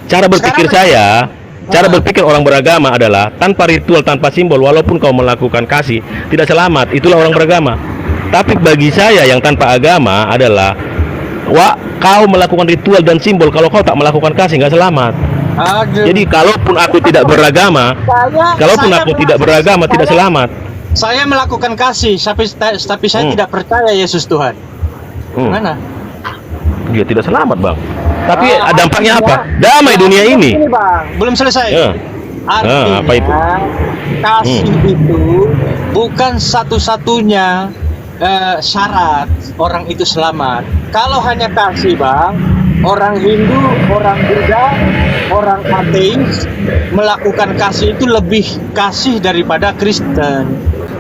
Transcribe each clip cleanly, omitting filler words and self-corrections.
Cara berpikir saya, cara berpikir orang beragama adalah tanpa ritual, tanpa simbol, walaupun kau melakukan kasih, tidak selamat. Itulah orang beragama. Tapi bagi saya yang tanpa agama adalah, kau melakukan ritual dan simbol, kalau kau tak melakukan kasih, nggak selamat. Aduh. Jadi kalaupun aku tidak beragama, tidak selamat. Saya melakukan kasih, tapi saya tidak percaya Yesus Tuhan. Mana? Dia tidak selamat, Bang. Tapi dampaknya apa? Damai dunia ini. Ini, Bang. Belum selesai. Artinya, apa itu? kasih itu bukan satu-satunya syarat orang itu selamat. Kalau hanya kasih, Bang, orang Hindu, orang Buddha, orang ateis melakukan kasih itu lebih kasih daripada Kristen.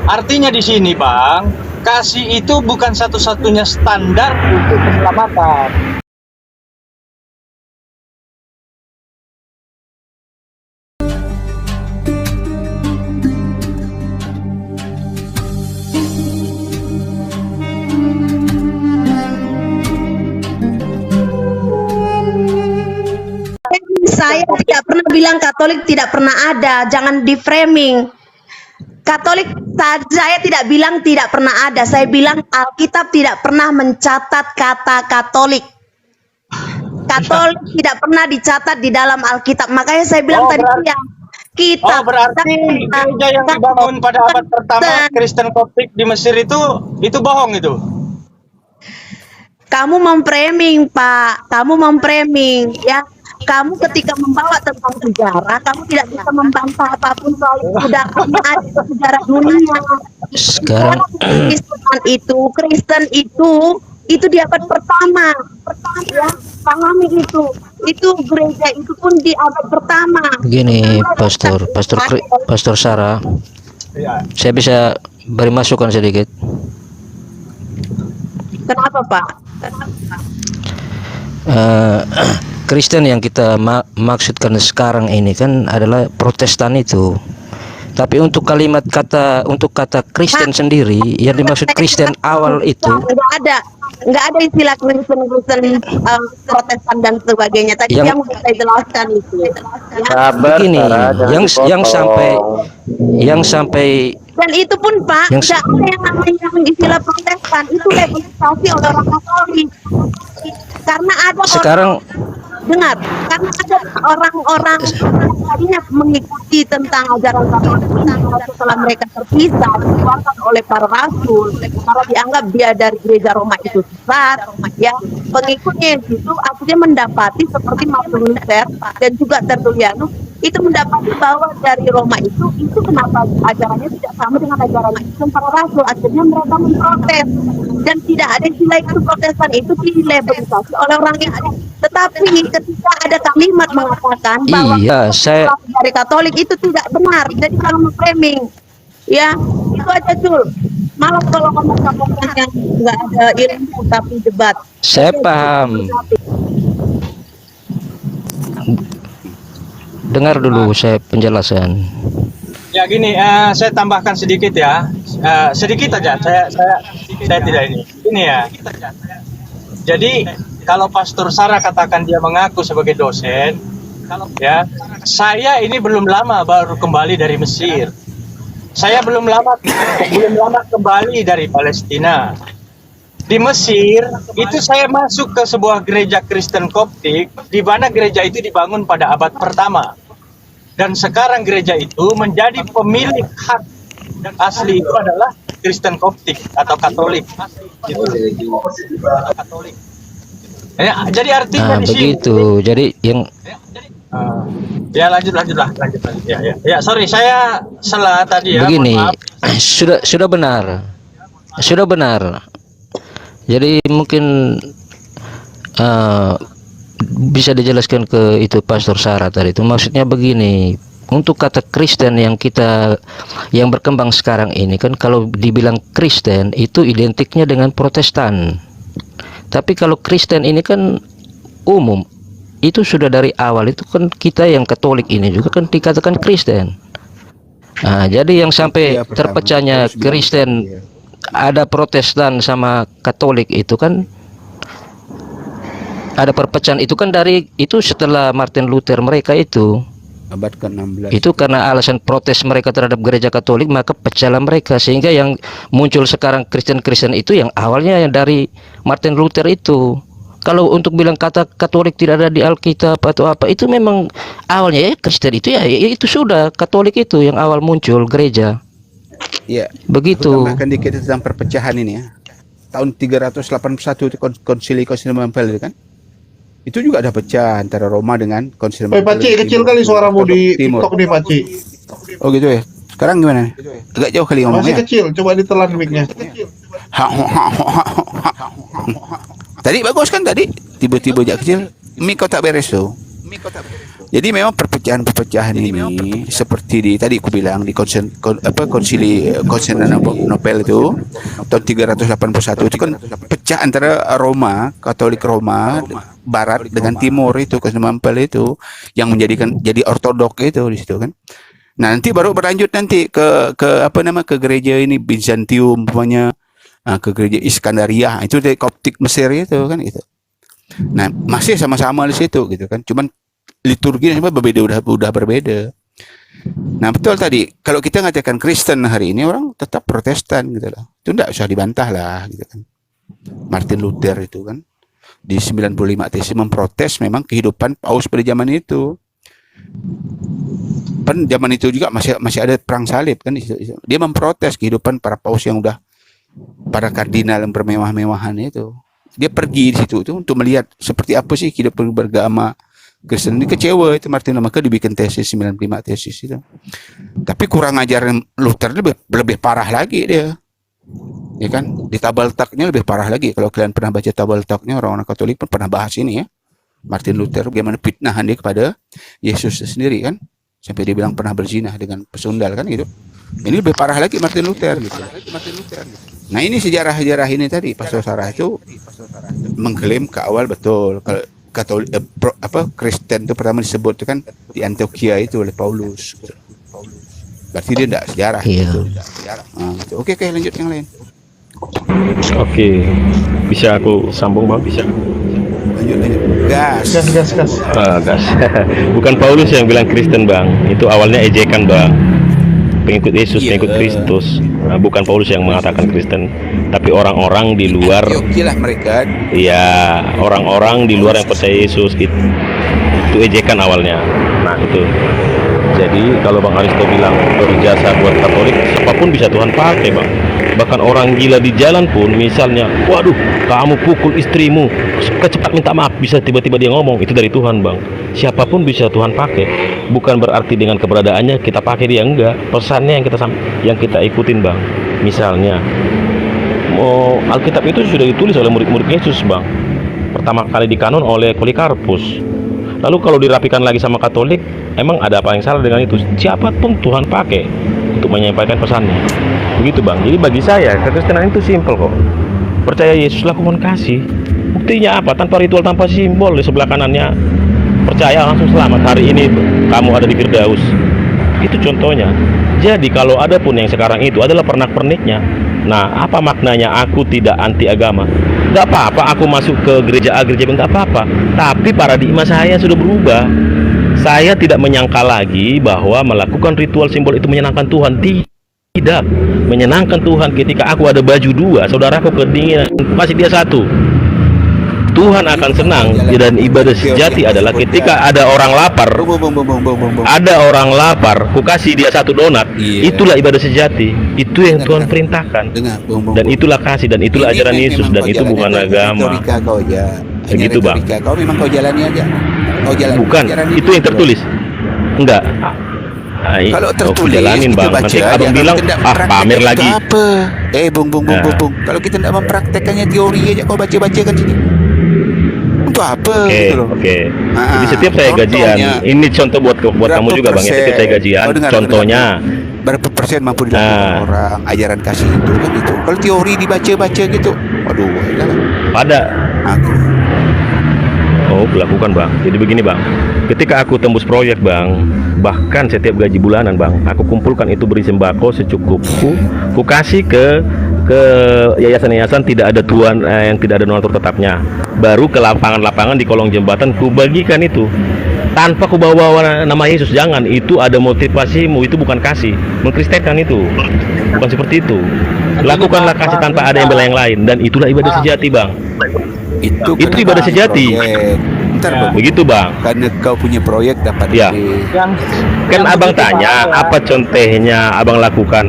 Artinya di sini, Bang, kasih itu bukan satu-satunya standar untuk keselamatan. Saya tidak pernah bilang Katolik tidak pernah ada, jangan di framing. Katolik, saya tidak bilang tidak pernah ada, saya bilang Alkitab tidak pernah mencatat kata Katolik. Katolik tidak pernah dicatat di dalam Alkitab, makanya saya bilang tadi yang kita. Berarti gereja yang dibangun pada abad pertama Kristen Koptik di Mesir itu bohong itu. Kamu memframing, Pak. Kamu memframing, ya. Kamu ketika membawa tentang sejarah, kamu tidak bisa membantah apapun soal itu. Sudah ada sejarah dunia. Sekarang Kristen itu di abad pertama, ya. Pahami itu. Itu gereja itu pun di abad pertama. begini, Pastor Sarah, saya bisa beri masukan sedikit. Kenapa, Pak? Kristen yang kita maksudkan sekarang ini kan adalah Protestan itu. Tapi untuk kata Kristen sendiri, yang dimaksud Kristen awal itu nggak ada istilah Kristen Protestan dan sebagainya. Tadi yang saya jelaskan itu. Ya. Begini, yang sampai dan itu pun, Pak, tidak ada yang namanya istilah Protestan, itu legitimasi oleh orang Katolik. Karena ada karena ada orang-orang tadinya mengikuti tentang ajaran Katolik setelah mereka terpisah, dikeluarkan oleh para rasul, karena dianggap dia dari gereja Roma itu sesat, ya. Pengikutnya itu akhirnya mendapati seperti Martin Luther dan juga Tertullianus itu mendapati bahwa dari Roma itu kenapa ajarannya tidak sama dengan ajaran Kristen para rasul. Akhirnya mereka memprotes dan tidak ada istilah itu Protestan itu dilabelisasi oleh orang yang. Tetapi ketika ada kalimat mengatakan bahwa dari Katolik itu tidak benar, jadi kalau memframing, ya itu aja Jul. Malah kalau ngomong-ngomong yang nggak ada ilmu tapi debat. Saya paham. Dengar dulu saya penjelasan. Ya gini, saya tambahkan sedikit ya, sedikit aja. Saya tidak ini ya. Jadi kalau Pastor Sarah katakan dia mengaku sebagai dosen, ya, saya ini belum lama baru kembali dari Mesir. Saya belum lama kembali dari Palestina. Di Mesir itu saya masuk ke sebuah gereja Kristen Koptik, di mana gereja itu dibangun pada abad pertama. Dan sekarang gereja itu menjadi pemilik hak asli itu adalah Kristen Koptik atau Katolik. Gitu. Ya, jadi artinya di begitu. sini. Jadi yang ya lanjutlah. Ya, sorry saya salah tadi ya. Begini, sudah benar. Jadi mungkin bisa dijelaskan ke itu Pastor Sarah tadi itu. Maksudnya begini, untuk kata Kristen yang berkembang sekarang ini kan, kalau dibilang Kristen itu identiknya dengan Protestan. Tapi kalau Kristen ini kan umum, itu sudah dari awal itu kan kita yang Katolik ini juga kan dikatakan Kristen. Nah, jadi yang sampai terpecahnya Kristen, ada Protestan sama Katolik itu kan ada perpecahan itu kan dari itu setelah Martin Luther mereka itu. Abad ke-16. Itu karena alasan protes mereka terhadap gereja Katolik, maka pecahlah mereka, sehingga yang muncul sekarang Kristen-Kristen itu yang awalnya yang dari Martin Luther itu. Kalau untuk bilang kata Katolik tidak ada di Alkitab atau apa, itu memang awalnya ya Kristen itu ya itu sudah Katolik itu yang awal muncul gereja. Iya. Begitu. Aku tambahkan dikit tentang perpecahan ini ya. Tahun 381 itu konsili Konstantinopel itu kan. Itu juga ada pecah antara Roma dengan Konstantinopel. Pakcik, kecil kali suaramu di Timur. TikTok nih, Pakcik. Oh gitu ya. Sekarang gimana? Agak jauh kali Masih ngomongnya. kecil, coba ditelan mic-nya. Tadi bagus kan tadi? Tiba-tiba aja kecil. Mic kau tak beres tuh. Jadi memang perpecahan ini seperti di tadi aku bilang di konsili Konstantinopel itu tahun 381 itu kan pecah antara Roma, Katolik Roma Barat dengan Timur itu Konstantinopel itu yang menjadikan jadi ortodok itu di situ kan. Nah, nanti baru berlanjut nanti ke gereja ini Bizantium umpamanya, ke gereja Iskandaria itu dari Koptik Mesir itu kan gitu. Nah, masih sama-sama di situ gitu kan. Cuman liturginya berbeda, udah berbeda. Nah, betul tadi kalau kita ngatakan Kristen hari ini orang tetap Protestan gitu loh. Itu enggak usah dibantah lah gitu kan. Martin Luther itu kan di 95 tesis memprotes memang kehidupan Paus pada zaman itu. Kan zaman itu juga masih ada perang salib kan. Dia memprotes kehidupan para paus yang udah para kardinal yang bermewah-mewahan itu. Dia pergi di situ itu untuk melihat seperti apa sih kehidupan beragama Kristen. Ini kecewa itu Martin, maka dibikin tesis 95 tesis itu. Tapi kurang ajaran Luther lebih parah lagi dia. Ya kan? Di tabel taknya lebih parah lagi. Kalau kalian pernah baca tabel taknya, orang-orang Katolik pun pernah bahas ini ya. Martin Luther bagaimana fitnahan dia kepada Yesus sendiri kan. Sampai dia bilang pernah berzinah dengan pesundal kan gitu. Ini lebih parah lagi Martin Luther gitu. Nah, ini sejarah-sejarah ini tadi Pastor Sarah itu mengklaim ke awal betul kalau Katolik Kristen itu pertama disebut itu kan di Antioquia itu oleh Paulus. Berarti dia tidak sejarah gitu. Gitu. Oke, lanjut yang lain. Oke, bisa aku sambung bang? Bisa. Lanjut. Gas. Gas. Bukan Paulus yang bilang Kristen bang, itu awalnya ejekan bang. Pengikut Yesus, pengikut Kristus. Nah, bukan Paulus yang mengatakan Kristen, tapi orang-orang di luar. Antioquia lah mereka. Iya, orang-orang di luar yang percaya Yesus itu ejekan awalnya. Nah itu. Jadi kalau Bang Aristo bilang berjasa buat Katolik, siapapun bisa Tuhan pakai bang. Bahkan orang gila di jalan pun, misalnya, waduh, kamu pukul istrimu, cepat minta maaf, bisa tiba-tiba dia ngomong, itu dari Tuhan bang. Siapapun bisa Tuhan pakai. Bukan berarti dengan keberadaannya kita pakai dia, enggak. Pesannya yang kita ikutin bang. Misalnya, Alkitab itu sudah ditulis oleh murid-murid Yesus bang. Pertama kali dikanon oleh Polikarpus. Lalu kalau dirapikan lagi sama Katolik, emang ada apa yang salah dengan itu? Siapapun Tuhan pakai untuk menyampaikan pesannya. Begitu bang. Jadi bagi saya kekristenan itu simpel kok. Percaya Yesus, lakukan kasih. Buktinya apa? Tanpa ritual, tanpa simbol. Di sebelah kanannya percaya langsung selamat. Hari ini kamu ada di Firdaus. Itu contohnya. Jadi kalau ada pun yang sekarang itu adalah pernak-perniknya. Nah, apa maknanya aku tidak anti agama? Gak apa-apa aku masuk ke gereja A, gereja B, gak apa-apa. Tapi paradigma saya sudah berubah. Saya tidak menyangka lagi bahwa melakukan ritual simbol itu menyenangkan Tuhan. Tidak. Menyenangkan Tuhan ketika aku ada baju dua, saudaraku kedinginan, masih dia satu. Tuhan akan senang. Dan ibadah sejati adalah ketika ada orang lapar. Ada orang lapar, ku kasih dia satu donat. Itulah ibadah sejati. Itu yang Tuhan perintahkan. Dan itulah kasih, dan itulah ajaran Yesus, dan itu bukan agama. Begitu bang. Kau memang kau jalani aja. Kau jalani. Bukan, itu yang tertulis. Enggak. Kalau tertulis jalanin bang. Nanti abang bilang pamer lagi. Apa? Bung. Kalau kita tidak mempraktekannya teori aja kau baca-baca kan sini. Untuk apa? Oke. Jadi setiap saya gajian, ini contoh buat kamu juga bang. Setiap saya gajian, contohnya berapa persen mampu dilakukan orang ajaran kasih itu kan gitu. Kalau teori dibaca-baca gitu, waduh, pada. Lakukan bang. Jadi begini bang, ketika aku tembus proyek bang, bahkan setiap gaji bulanan bang, aku kumpulkan itu beri sembako secukupku, ku kasih ke ke yayasan-yayasan tidak ada tuan yang tidak ada donatur tetapnya. Baru ke lapangan-lapangan di kolong jembatan ku bagikan itu. Tanpa ku bawa nama Yesus, jangan. Itu ada motivasimu, itu bukan kasih. Mengkristenkan itu. Bukan seperti itu. Lakukanlah kasih tanpa ada yang bela yang lain, dan itulah ibadah sejati, Bang. Itu ibadah sejati. Ntar Ya. Bang, Begitu, Bang. karena kau punya proyek dapat Ya. Yang Kan yang abang begitu, tanya Bang, ya. apa contohnya abang lakukan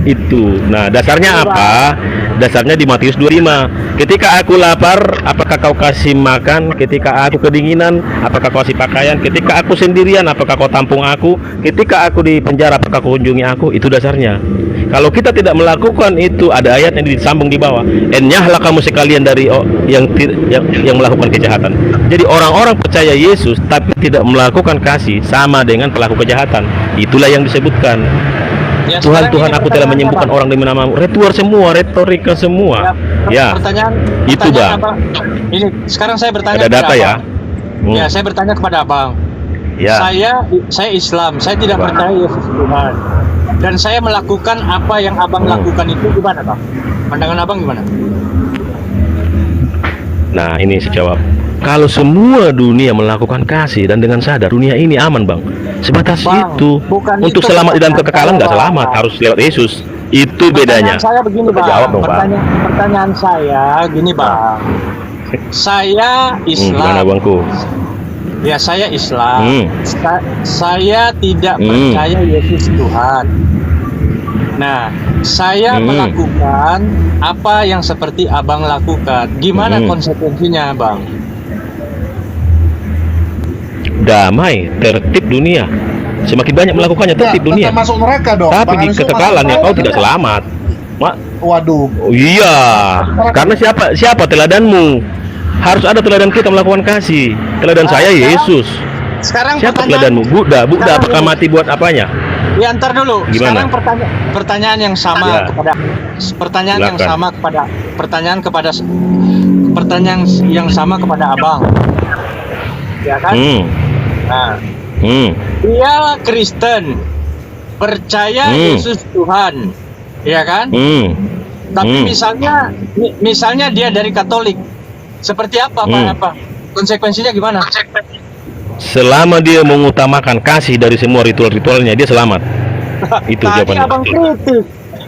itu. Nah, dasarnya apa? Dasarnya di Matius 25. Ketika aku lapar, apakah kau kasih makan? Ketika aku kedinginan, apakah kau kasih pakaian? Ketika aku sendirian, apakah kau tampung aku? Ketika aku di penjara, apakah kau kunjungi aku? Itu dasarnya. Kalau kita tidak melakukan itu, ada ayat yang disambung di bawah. Enyahlah kamu sekalian dari yang melakukan kejahatan. Jadi orang-orang percaya Yesus tapi tidak melakukan kasih sama dengan pelaku kejahatan. Itulah yang disebutkan. Ya, Tuhan, sekarang Tuhan, ini aku telah pertanyaannya, menyembuhkan Bang. orang demi namamu. Ritual semua, retorika semua. Ya, Pertanyaan itu, pertanyaan Bang. Abang. Ini sekarang saya bertanya ada kepada data ya. Abang. Ya, saya bertanya kepada Abang. Ya. Saya Islam, saya tidak Bang. percaya Yesus Tuhan. Dan saya melakukan apa yang Abang lakukan itu gimana, Bang? Pandangan Abang gimana? Nah, ini saya jawab. Kalau semua dunia melakukan kasih dan dengan sadar, dunia ini aman, Bang. Sebatas Bang, itu. bukan Untuk itu selamat di dalam pertanyaan kekekalan nggak saya, selamat, Bang. harus lewat Yesus. Itu bedanya. Pertanyaan saya begini, Coba Bang. jawab dong, Pak. Pertanyaan saya gini, Bang. Saya Islam. Gimana, Bangku? Ya, saya Islam. Hmm. Saya tidak percaya Yesus Tuhan. Nah, saya melakukan apa yang seperti Abang lakukan. Gimana konsekuensinya, Bang? Damai, tertib dunia. Semakin banyak melakukannya, tertib dunia. tetap masuk neraka dong. Tapi Bang di Aris itu kekekalan ya masuk kau neraka. tidak selamat. Waduh. Oh, iya. Karena siapa teladanmu? Harus ada teladan kita melakukan kasih. Teladan saya Yesus. Sekarang Siapa teladanmu? Buddha. Buddha sekarang apakah ini- mati buat apanya? Ya, ntar dulu. Gimana? Sekarang pertanyaan yang sama Ya. kepada pertanyaan yang Silakan. sama kepada pertanyaan yang sama kepada Abang. Ya kan? Nah, dia Kristen, percaya Yesus Tuhan, ya kan? Tapi misalnya dia dari Katolik, seperti apa apa konsekuensinya gimana? Selama dia mengutamakan kasih dari semua ritual-ritualnya, dia selamat. Itu Tadi jawabannya.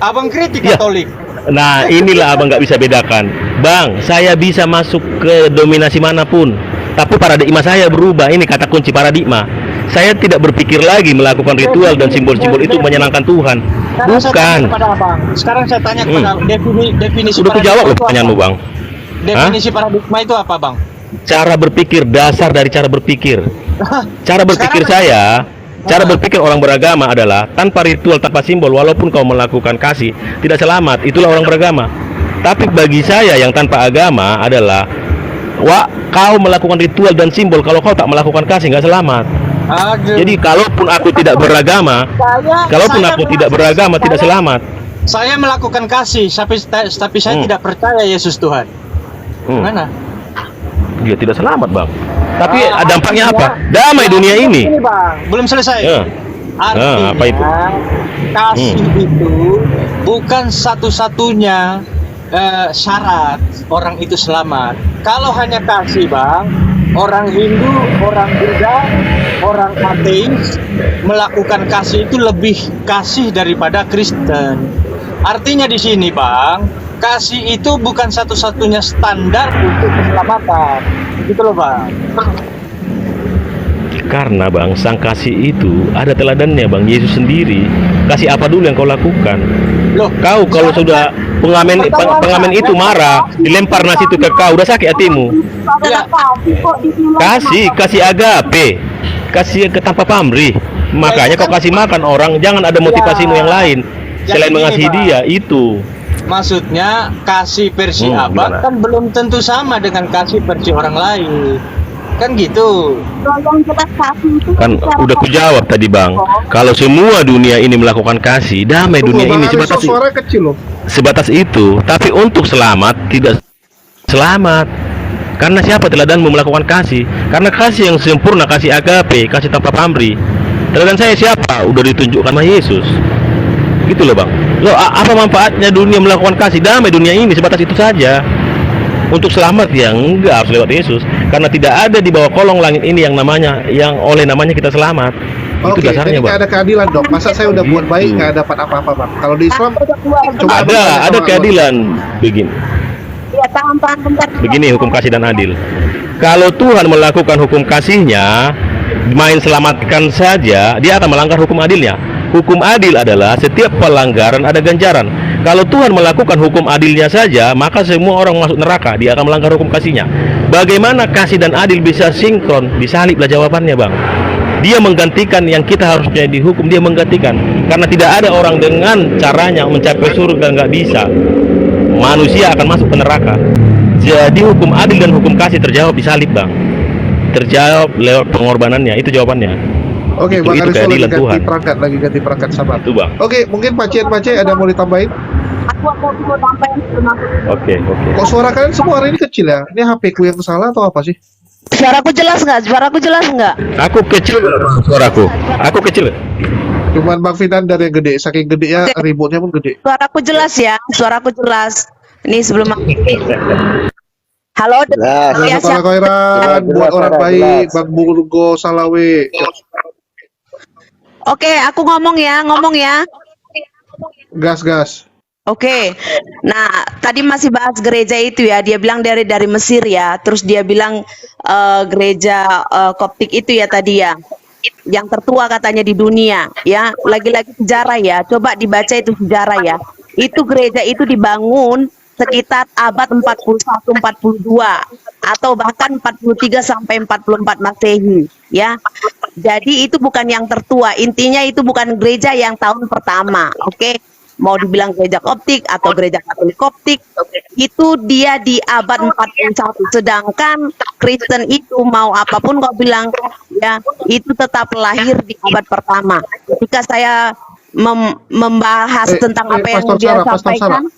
abang kritik Ya. Katolik. Nah, inilah abang nggak bisa bedakan. Bang, saya bisa masuk ke dominasi manapun, tapi paradigma saya berubah. Ini kata kunci paradigma. Saya tidak berpikir lagi melakukan ritual dan simbol-simbol itu menyenangkan Tuhan. Sekarang saya tanya Bukan. kepada abang. Sekarang saya tanya kepada definisi Sudah kujawab loh itu apa? pertanyaanmu, Bang. Definisi paradigma itu apa, Bang? Cara berpikir, dasar dari cara berpikir. Cara berpikir cara berpikir orang beragama adalah tanpa ritual, tanpa simbol, walaupun kau melakukan kasih, tidak selamat. Itulah orang beragama. Tapi bagi saya yang tanpa agama adalah, kau melakukan ritual dan simbol, kalau kau tak melakukan kasih, nggak selamat. Aduh. Jadi kalaupun aku tidak beragama, tidak selamat. Saya melakukan kasih, tapi saya tidak percaya Yesus Tuhan. Gimana? Dia tidak selamat, Bang. Tapi dampaknya apa? Damai dunia ini. Ini, Bang, belum selesai. Ya. Artinya, apa itu? kasih itu bukan satu-satunya syarat orang itu selamat. Kalau hanya kasih, Bang, orang Hindu, orang Buddha, orang ateis melakukan kasih itu lebih kasih daripada Kristen. Artinya di sini, Bang, kasih itu bukan satu-satunya standar untuk keselamatan. Gitu loh, Bang. Karena, Bang, sang kasih itu ada teladannya, Bang. Yesus sendiri kasih apa dulu yang kau lakukan. Loh, Kau kalau sudah pengamen itu marah, dilempar nasi itu ke kau, udah sakit hatimu. Ya. Kasih agape, kasih ke tanpa pamrih. Makanya kau kasih makan orang, jangan ada motivasimu yang lain selain Yang ini, mengasihi Bang. dia. Itu Maksudnya kasih versi abang gimana? kan belum tentu sama dengan kasih versi orang lain. Kan gitu. kan udah kujawab tadi, Bang. Kalau semua dunia ini melakukan kasih, damai dunia Bang ini Aris sebatas itu suaranya kecil loh. sebatas itu. Tapi untuk selamat tidak selamat. Karena siapa teladanmu melakukan kasih? Karena kasih yang sempurna, kasih agape, kasih tanpa pamrih. Teladan saya siapa? Udah ditunjukkan sama Yesus. Gitu loh bang. Loh, apa manfaatnya dunia melakukan kasih? Damai dunia ini sebatas itu saja. Untuk selamat ya enggak, harus lewat Yesus. Karena tidak ada di bawah kolong langit ini yang oleh namanya kita selamat. Itu Oke, dasarnya jadi bang. nggak ada keadilan dong. Masa saya udah buat baik Gitu. nggak dapat apa-apa bang? Kalau di Islam coba Ada keadilan. Begini. Ya, tahan bentar. Begini hukum kasih dan adil. Kalau Tuhan melakukan hukum kasihnya, main selamatkan saja, dia akan melanggar hukum adilnya. Hukum adil adalah setiap pelanggaran ada ganjaran. Kalau Tuhan melakukan hukum adilnya saja, maka semua orang masuk neraka, dia akan melanggar hukum kasihnya. Bagaimana kasih dan adil bisa sinkron? Disaliblah jawabannya bang. Dia menggantikan yang kita harusnya dihukum, dia menggantikan. Karena tidak ada orang dengan caranya mencapai surga, nggak bisa. Manusia akan masuk ke neraka. Jadi hukum adil dan hukum kasih terjawab di salib bang. Terjawab lewat pengorbanannya, itu jawabannya. Oke, Itu Bang Aristo lagi keadilan Tuhan. ganti perangkat sabar. Itu bang. Oke, mungkin Pak Cien ada mau ditambahin? Aku mau tambahin sebelum aku. Oke. Kok suara kalian semua hari ini kecil ya? Ini HP ku yang salah atau apa sih? Suaraku jelas nggak? Aku kecil suaraku. Aku kecil. Cuman Bang Fidan dari yang gede, saking gedenya ributnya pun gede. Suaraku jelas ya, suaraku jelas. Ini sebelum aku. Halo, Ya, siapa? Khairan buat orang baik, Bang Burgo Salawe. Oke, aku ngomong ya. Gas. Oke, nah tadi masih bahas gereja itu ya. Dia bilang dari Mesir ya. Terus dia bilang gereja Koptik itu ya tadi ya, yang tertua katanya di dunia ya. Lagi-lagi sejarah ya. Coba dibaca itu sejarah ya. Itu gereja itu dibangun sekitar abad 41-42 atau bahkan 43 sampai 44 Masehi ya. Jadi itu bukan yang tertua. Intinya itu bukan gereja yang tahun pertama. Oke. Mau dibilang gereja Koptik atau gereja Katolik Koptik, itu dia di abad 41. Sedangkan Kristen itu mau apapun kau bilang ya, itu tetap lahir di abad pertama. Ketika saya membahas tentang apa yang dia sampaikan,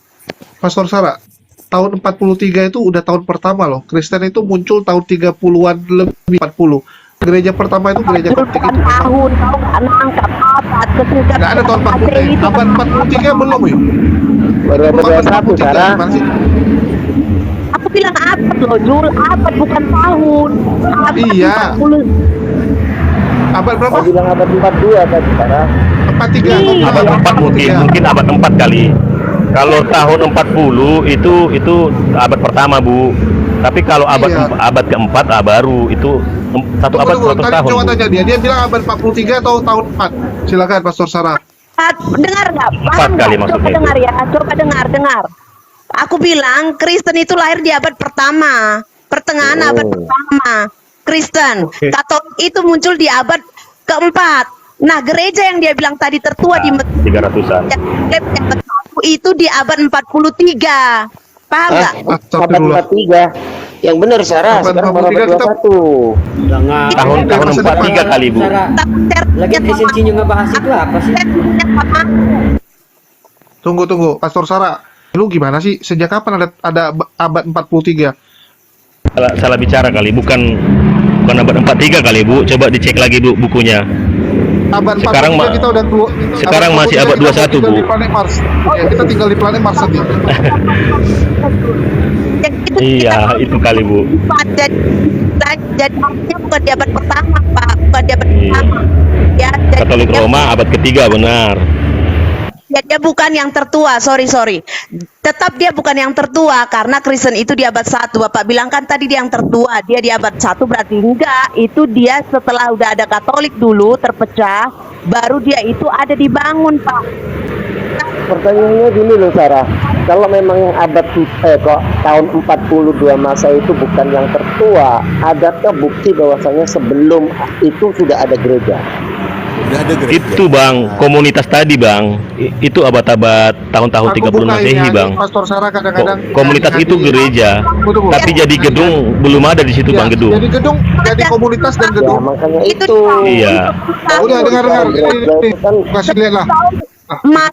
Pastor Sarah, tahun 43 itu udah tahun pertama loh. Kristen itu muncul tahun 30-an lebih 40. Gereja pertama itu gereja Koptik itu. tahun kau nggak nangkap abad ketika Nggak ada tahun 40. Abad 43 belum yuk. Baru ada 21 Sarah. aku bilang abad loh, Jul, abad bukan tahun. Abad Iya. 40. Abad berapa? Kau bilang abad 42 tadi Sarah. 43. Iya. Abad 4 mungkin abad 4 kali. Kalau tahun 40 itu abad pertama bu. Tapi kalau abad keempat baru itu satu abad 100 Tadi tahun. coba Bu. tanya dia bilang abad 43 atau tahun 4? Silakan Pastor Sarah. Dengar nggak? Empat Paham kali nggak? maksudnya Coba itu. dengar ya. Coba dengar. Aku bilang Kristen itu lahir di abad pertama, pertengahan abad pertama. Kristen, Katolik itu muncul di abad keempat. Nah, gereja yang dia bilang tadi tertua di Mesir 300-an. itu di abad 43. Paham nggak? Abad Astagfirullah. 43. Yang benar Sarah, Abad sekarang baru 43 abad kita- 21. Jangan. Tahun masa 43 depan. kali bu. Sarah, lagi esensinya ngebahas itu apa sih? Tunggu, Pastor Sarah. Lu gimana sih? Sejak kapan ada abad 43? Salah bicara kali, bukan abad 43 kali bu. Coba dicek lagi bu bukunya. Abad Sekarang 43 kita udah keluar. sekarang masih abad 21, Bu. Di planet Mars. Ya, kita tinggal di planet Mars saja. Iya, itu kali bu. Jadi artinya bukan di abad pertama, Pak. Bukan di abad Iya. pertama. Ya, jadi Katolik Roma abad ketiga benar. dia bukan yang tertua, sorry. Tetap dia bukan yang tertua karena Kristen itu di abad 1. Bapak bilang kan tadi dia yang tertua, dia di abad 1 berarti enggak. Itu dia setelah udah ada Katolik dulu terpecah, baru dia itu ada dibangun, Pak. Pertanyaannya gini loh Sarah, kalau memang yang abad kok tahun 42 masa itu bukan yang tertua, adakah bukti bahwasanya sebelum itu sudah ada gereja? Udah ada gereja. Itu bang, komunitas tadi bang. Itu abad-abad tahun-tahun 30 Masehi bang. Pastor Sarah kadang-kadang. Komunitas itu gereja, Tunggu. tapi jadi gedung belum ada di situ bang gedung. Jadi gedung, jadi komunitas dan Ya gedung. makanya Itu itu. Iya. Udah dengar. Ini, Kan kasih lihat lah.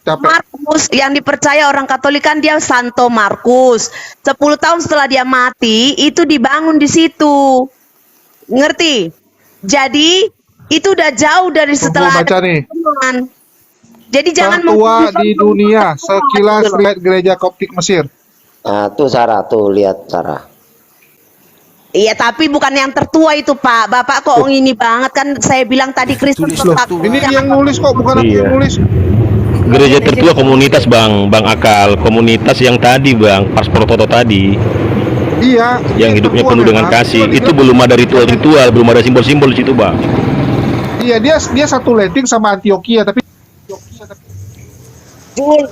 Capek. Markus yang dipercaya orang Katolik kan dia Santo Markus. 10 tahun setelah dia mati itu dibangun di situ. Ngerti? Jadi itu udah jauh dari setelah baca nih. pertemuan. Jadi jangan tertua mengkritik di dunia sekilas lihat gereja Koptik Mesir. Nah, tuh Sarah, tuh lihat Sarah. Iya, tapi bukan yang tertua itu, Pak. Bapak kok ini banget kan saya bilang tadi Kristen Tulis Loh, tertua. ini yang nulis kok, bukan aku yang Iya. nulis. Gereja tertua komunitas Bang Akal, komunitas yang tadi Bang, pas Prototo tadi, Iya. yang ini hidupnya tertua penuh dengan memang. kasih. Cuma Itu dia- belum ada ritual-ritual, belum ada simbol-simbol di situ Bang. Iya, dia satu letting sama Antioquia, tapi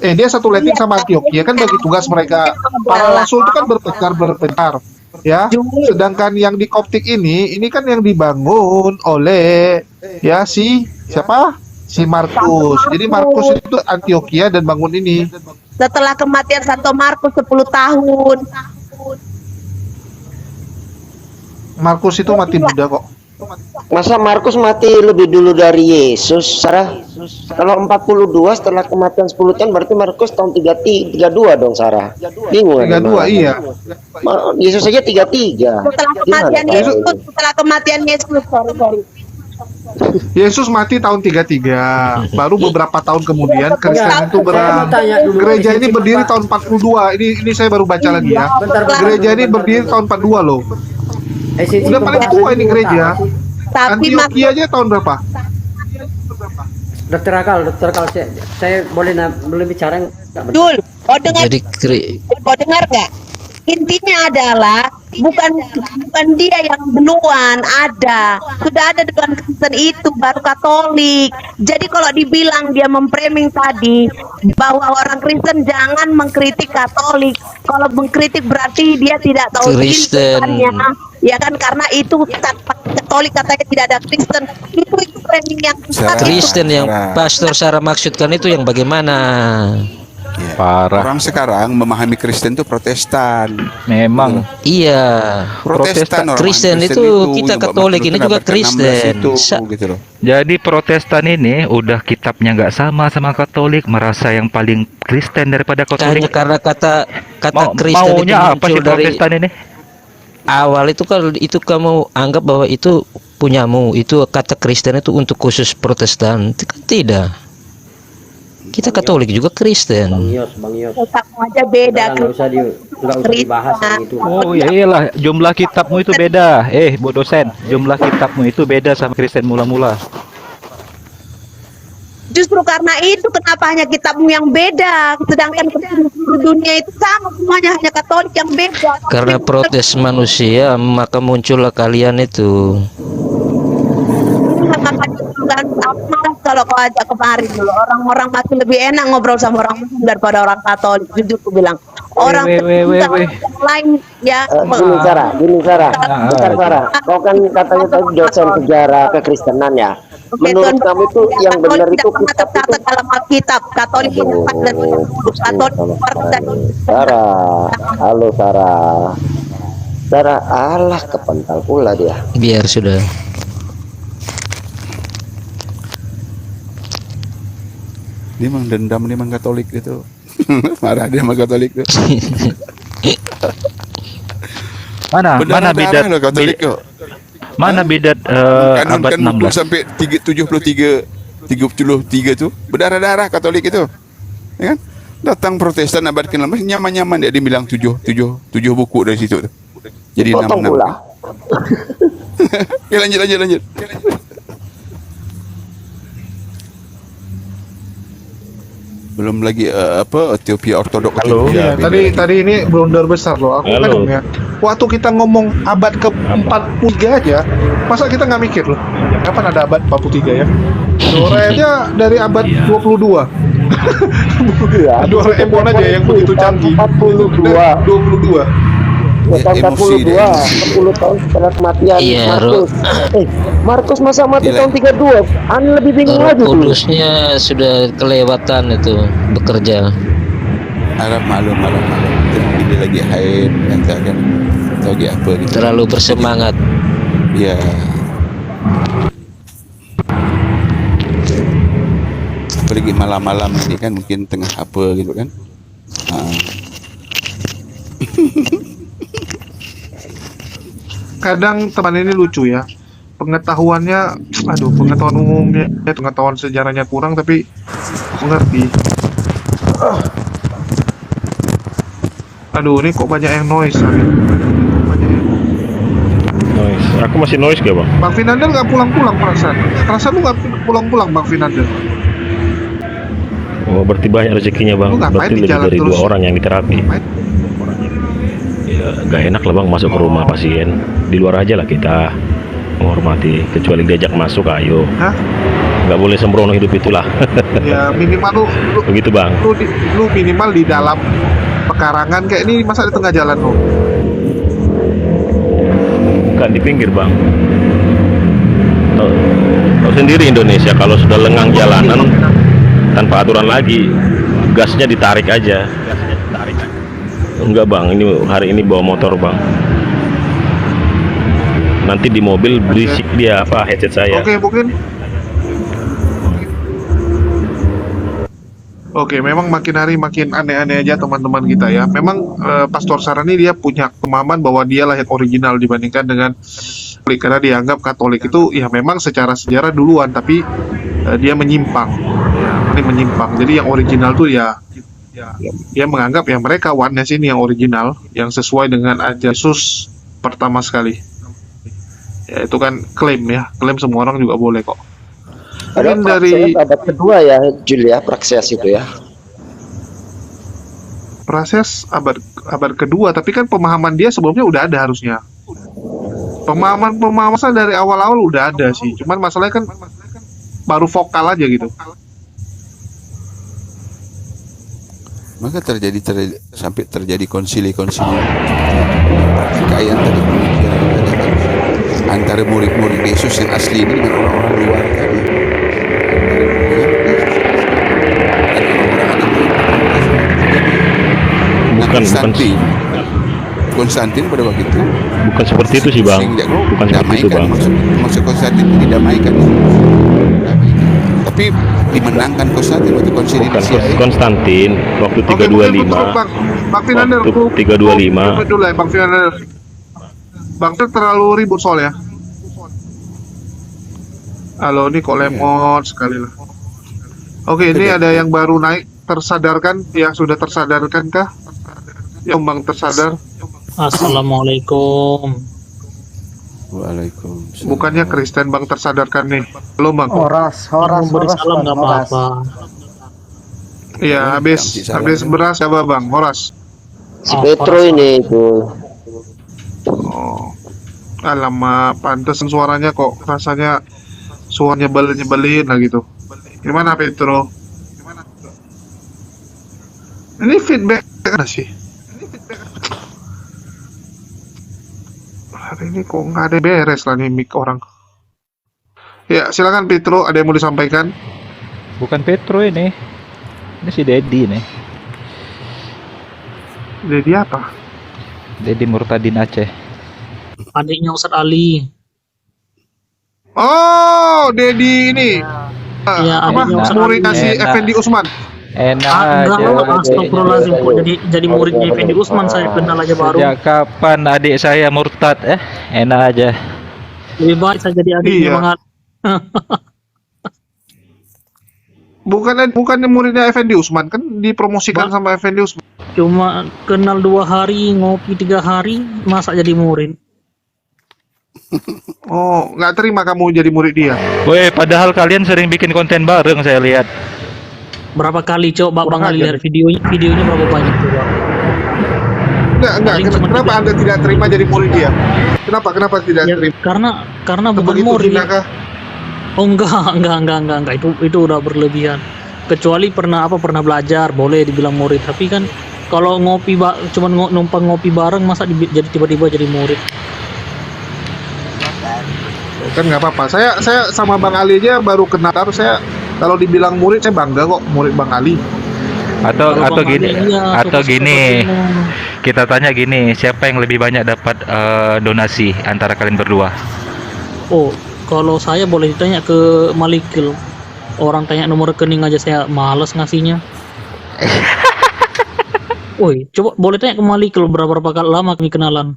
dia satu letting sama Antioquia kan bagi tugas mereka. Para rasul itu kan berpencar, ya. Sedangkan yang di Koptik ini kan yang dibangun oleh ya siapa? Si Markus. Jadi Markus itu Antioquia dan bangun ini. Setelah kematian Santo Markus 10 tahun. Markus itu mati muda kok. Masa Markus mati lebih dulu dari Yesus, Sarah? Kalau 42 setelah kematian 10 tahun berarti Markus tahun 32 dong, Sarah. Bingung. 32 iya. Yesus saja 33. Setelah kematian Gimana? Yesus, setelah kematian Yesus, sorry. Yesus mati tahun 33. Baru beberapa tahun kemudian Kristen itu Saya mau tanya dulu, gereja ini esensi berdiri Bapak. tahun 42. Ini saya baru baca lagi ya. Bentar, Gereja ini berdiri tahun 42 loh. Esensi Udah paling pembahasan tua ini dulu, gereja. Pak. Tapi Antioquia aja tahun berapa? Dokter Akal, saya boleh bicara nggak? Dul, dengar, Jadi dengar nggak? Intinya adalah bukan dia yang duluan ada, sudah ada duluan Kristen itu baru Katolik. Jadi kalau dibilang dia memframing tadi bahwa orang Kristen jangan mengkritik Katolik, kalau mengkritik berarti dia tidak tahu diri Kristen. sebenarnya. Ya kan, karena itu tanpa Katolik katanya tidak ada Kristen. Itu framing yang Sarah, tepat. Kristen yang Sarah. Pastor Sarah maksudkan itu yang bagaimana? Ya. Parah. Orang sekarang memahami Kristen itu Protestan. Memang Iya. Protestan orang Kristen itu kita nyoba Katolik, ini menurut juga abad ke-16 Kristen. itu, gitu loh. jadi Protestan ini udah kitabnya nggak sama Katolik, merasa yang paling Kristen daripada Katolik. Karena kata Kristen itu Maunya apa muncul sih dari Protestan ini? awal itu kalau itu kamu anggap bahwa itu punyamu, itu kata Kristen itu untuk khusus Protestan. Itu kan tidak. Kita Katolik juga Kristen. Bang Yos. Otakmu aja beda. Nggak usah dibahas yang itu. Oh ya iyalah, jumlah kitabmu itu beda. Bu dosen, jumlah kitabmu itu beda sama Kristen mula-mula. Justru karena itu kenapa hanya kitabmu yang beda, sedangkan seluruh dunia itu sama semuanya, hanya Katolik yang beda. Karena protes manusia, maka muncullah kalian itu. Kalau kau ajak kemarin dulu, orang-orang masih lebih enak ngobrol sama orang Muslim daripada orang Katolik. Jujur aku bilang, orang weh. lain ya. Gini Sarah, bentar Sarah. Kau kan katanya tadi dosen sejarah kekristenan ya. Menurut kamu itu yang benar itu kitab itu dalam Alkitab Katolik yang dan Katolik Sarah, halo Sarah. Sarah, alah kepental pula dia. Biar sudah. Dia memang dendam, dia memang Katolik gitu. Marah dia sama Katolik tuh. Mana Berdarah-darah bidat loh Katolik kok. mana bidat abad Kanun 16? sampai 73 tuh berdarah-darah Katolik itu. Ya kan? Datang Protestan abad ke-16 nyaman-nyaman dia bilang 7 buku dari situ tuh. Jadi Potong 6. pula. Ya lanjut. Belum lagi Ethiopia Ortodok Halo. Iya, Ethiopia. tadi ini blunder besar loh. Aku Halo. kadang ya. Waktu kita ngomong abad ke-43 aja, masa kita nggak mikir loh. Kapan ada abad 43 ya? Doraemon dari abad 22. Iya. Doraemon aja yang begitu canggih. 42. 22. Tahun Emosi 42, dia. 10 tahun setelah kematian Iya, Markus. Markus masa mati Gila. tahun 32. Anda lebih bingung Roh lagi dulu. Kudusnya sudah kelewatan itu bekerja. Arab malu. Dia lagi haid katakan atau lagi apa gitu. Terlalu bersemangat. Ya. Pergi malam-malam ini kan mungkin tengah apa gitu kan. Kadang teman ini lucu ya. Pengetahuan umumnya, pengetahuan sejarahnya kurang, tapi mengerti. Aduh, ini kok banyak yang noise tadi. Noise. Aku masih noise gak bang? Bang Finander nggak pulang-pulang perasaan. Perasaan lu nggak pulang-pulang Bang Finander. Oh, berarti banyak rezekinya bang. Lu ngapain Berarti di lebih jalan dari terus? 2 orang yang diterapi. Ya, gak enak lah bang masuk ke rumah pasien. Di luar aja lah kita menghormati. Kecuali diajak masuk, ayo. Hah? Nggak boleh sembrono hidup itulah. Ya minimal lu Begitu bang. lu minimal di dalam pekarangan kayak ini, masa di tengah jalan lu? Bukan di pinggir bang. Tahu sendiri Indonesia kalau sudah lengang jalanan tanpa aturan lagi, gasnya ditarik aja. Enggak bang, ini hari ini bawa motor bang. Nanti di mobil berisik dia apa headset saya. Oke, mungkin. Oke, memang makin hari makin aneh-aneh aja teman-teman kita ya. Memang Pastor Sarah ini dia punya pemahaman bahwa dialah yang original dibandingkan dengan Katolik, karena dianggap Katolik itu ya memang secara sejarah duluan, tapi dia menyimpang. Ya, ini menyimpang. Jadi yang original tuh ya dia menganggap yang mereka oneness ini yang original, yang sesuai dengan ajaran Yesus pertama sekali. Ya, itu kan klaim ya, klaim semua orang juga boleh kok. Ada Mungkin dari abad kedua ya, Julia, Praxeas itu ya. proses abad kedua, tapi kan pemahaman dia sebelumnya udah ada harusnya. Pemahaman dari awal-awal udah ada sih, cuman masalahnya kan baru vokal aja gitu. Maka sampai terjadi konsili-konsili pertikaian tadi antara murid-murid Yesus yang asli ini dengan orang-orang luar tadi. Bukan Konstantin pada waktu itu bukan seperti itu sih bang. Bukan seperti itu bang. Maksud Konstantin itu didamaikan. Tapi dimenangkan Konstantin waktu konsili Bukan Nisia. Konstantin waktu Oke, mungkin 325. betul, Bang Finander, Waktu 325. Coba dulu ya Bang Finander. Bang Ter terlalu ribut soalnya. Halo, ini kok lemot sekali lah. Oke, ini ada yang baru naik, tersadarkan, ya sudah tersadarkan kah? Yang Bang tersadar? Assalamualaikum. Waalaikumsalam. Bukannya Kristen Bang tersadarkan nih. Belum Bang. Horas beri salam nggak apa-apa. Iya, habis beras apa Bang? Horas. Si Petro ini itu. Oh. Alamak, pantesan suaranya kok rasanya suaranya nyebelin lah gitu. Gimana Petro? Ini feedback mana sih? Hari ini kok nggak ada beres lah nih mic orang. Ya, silakan Petro, ada yang mau disampaikan? Bukan Petro ini. Ini si Dedi nih. Jadi apa? Dedi Murtadin Aceh. Adiknya Ustadz Ali. Oh, Dedi ini. Iya, Apa? adiknya Ustadz Muridnya si Enak. Effendi Usman. Enak Enggak, aja. astagfirullahaladzim kok jadi muridnya Effendi Usman, saya kenal aja baru. Sejak kapan adik saya murtad? Enak aja. Lebih baik saya jadi adiknya Iya. Bang Ali. Bukannya muridnya Effendi Usman, kan dipromosikan sama Effendi Usman. Cuma kenal 2 hari, ngopi 3 hari, masa jadi murid? Oh, nggak terima kamu jadi murid dia. Woi, padahal kalian sering bikin konten bareng saya lihat. Berapa kali coba Kurang Bang Ali ajar. lihat videonya berapa banyak coba? Enggak. Paling cuma Kenapa 3. Anda tidak terima jadi murid dia? Kenapa tidak Ya, terima? karena bukan Begitu murid. hinakah? Oh enggak, itu udah berlebihan. Kecuali pernah belajar boleh dibilang murid, tapi kan kalau ngopi cuman numpang ngopi bareng masa jadi tiba-tiba jadi murid. Kan nggak apa-apa. Saya sama Bang Ali aja baru kenal. Terus saya kalau dibilang murid saya bangga kok murid Bang Ali. Atau Kalau Bang gini, Ali, iya, atau suka-suka gini. ketemu. Kita tanya gini, siapa yang lebih banyak dapat donasi antara kalian berdua? Oh, kalau saya boleh ditanya ke Malikil. Orang tanya nomor rekening aja saya males ngasihnya. Woi, coba boleh tanya ke Malikil berapa kali lama kami kenalan.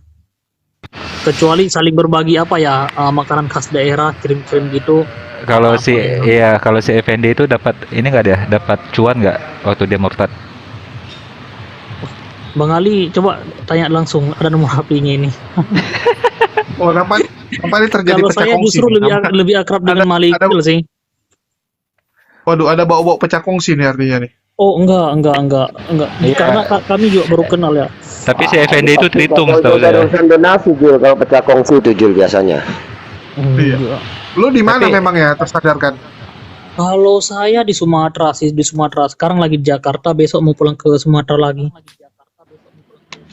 Kecuali saling berbagi apa ya, makanan khas daerah, kirim-kirim gitu. kalau si iya kalau si Effendi itu dapat ini nggak dia dapat cuan nggak waktu dia murtad? Bang Ali coba tanya langsung, ada nomor HP-nya ini. Oh, nampaknya terjadi Kalau pecah saya kongsi. justru nih. Nampaknya lebih akrab dengan Malik sih. waduh, ada bau-bau pecah kongsi nih artinya nih. Oh enggak. Iya. Karena kami juga baru kenal ya. Tapi si Effendi itu tritung Kalau setahu dari saya. urusan donasi Jul, kalau pecah kongsi itu Jul biasanya. Iya. Enggak. Lu di mana Tapi- memang ya tersadarkan? Kalau saya di Sumatera sih, di Sumatera. Sekarang lagi di Jakarta, besok mau pulang ke Sumatera lagi.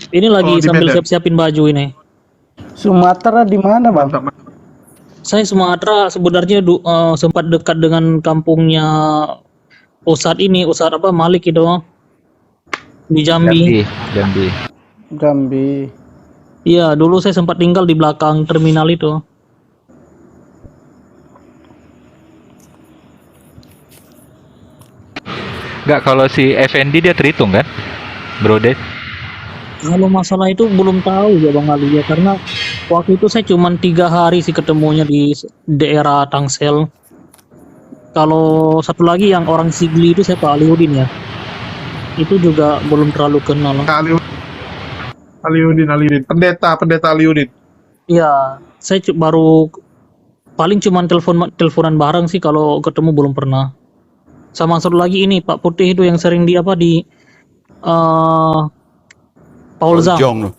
Ini lagi Oh, di sambil Medan. siap-siapin baju ini. Sumatera di mana, Bang? Mantap, mantap. Saya Sumatera sebenarnya sempat dekat dengan kampungnya Ustadz ini, Ustadz apa Malik itu di Jambi. Jambi. Jambi. Iya, dulu saya sempat tinggal di belakang terminal itu. Nggak, kalau si Effendi dia terhitung kan, Bro Ded? Kalau masalah itu belum tahu ya Bang Ali ya, karena waktu itu saya cuma 3 hari sih ketemunya di daerah Tangsel. Kalau satu lagi yang orang Sigli itu siapa, Aliudin ya, itu juga belum terlalu kenal. Aliudin, pendeta Aliudin. Iya, saya baru paling cuma teleponan bareng sih, kalau ketemu belum pernah. Sama satu lagi ini Pak Putih itu yang sering di apa di Paul Zhang. Jong loh.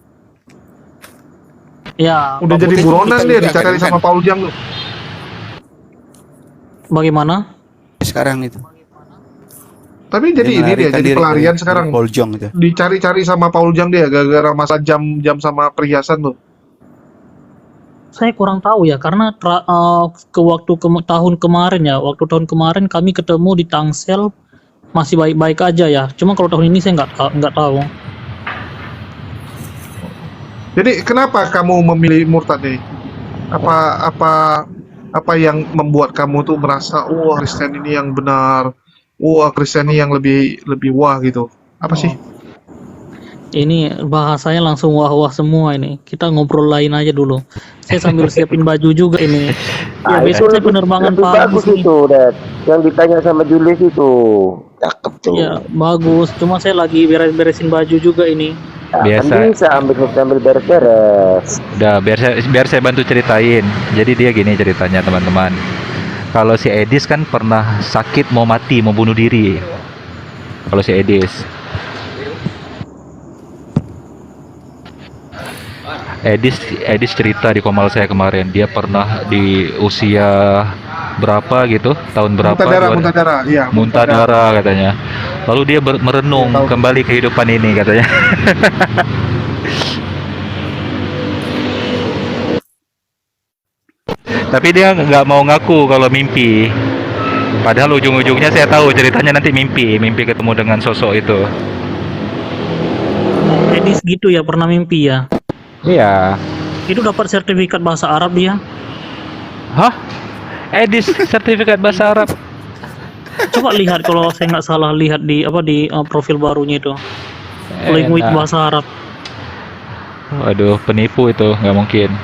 Ya, Udah Pak jadi Putih buronan kita dia juga dicari kan. sama Paul Jang lu. bagaimana? Sekarang itu. Tapi jadi ini dia melarikan jadi diri pelarian ke sekarang. Paul Jong itu. Dicari-cari sama Paul Jang dia gara-gara masa jam sama perhiasan tuh. Saya kurang tahu ya, karena tahun kemarin ya, waktu tahun kemarin kami ketemu di Tangsel masih baik-baik aja ya. Cuma kalau tahun ini saya nggak tahu. Jadi kenapa kamu memilih murtad nih? Apa yang membuat kamu tuh merasa wah Kristen ini yang benar, wah Kristen ini yang lebih wah gitu? Apa sih? Ini bahasanya langsung wah-wah semua ini. Kita ngobrol lain aja dulu. Saya sambil siapin baju juga ini. Ya besok saya penerbangan lebih pagi bagus sih. itu, Dad. Yang ditanya sama Julius itu. Cakep tuh. Ya bagus. Cuma saya lagi beresin baju juga ini. Nah, Biasa. kan bisa ambil beres-beres. Udah, biar saya bantu ceritain. Jadi dia gini ceritanya teman-teman. Kalau si Edis kan pernah sakit mau mati, mau bunuh diri. Kalau si Edis cerita di komal saya kemarin, dia pernah di usia berapa gitu, tahun berapa, Muntah darah, iya. muntah darah katanya. Lalu dia merenung Tahu. kembali kehidupan ini katanya. Tapi dia nggak mau ngaku kalau mimpi. Padahal ujung-ujungnya saya tahu ceritanya nanti mimpi ketemu dengan sosok itu. Edis gitu ya, pernah mimpi ya. Iya. Itu dapat sertifikat bahasa Arab dia. Hah? Edis sertifikat bahasa Arab. Coba lihat kalau saya nggak salah, lihat di profil barunya itu. Language Enak. bahasa Arab. Waduh, penipu itu, nggak mungkin.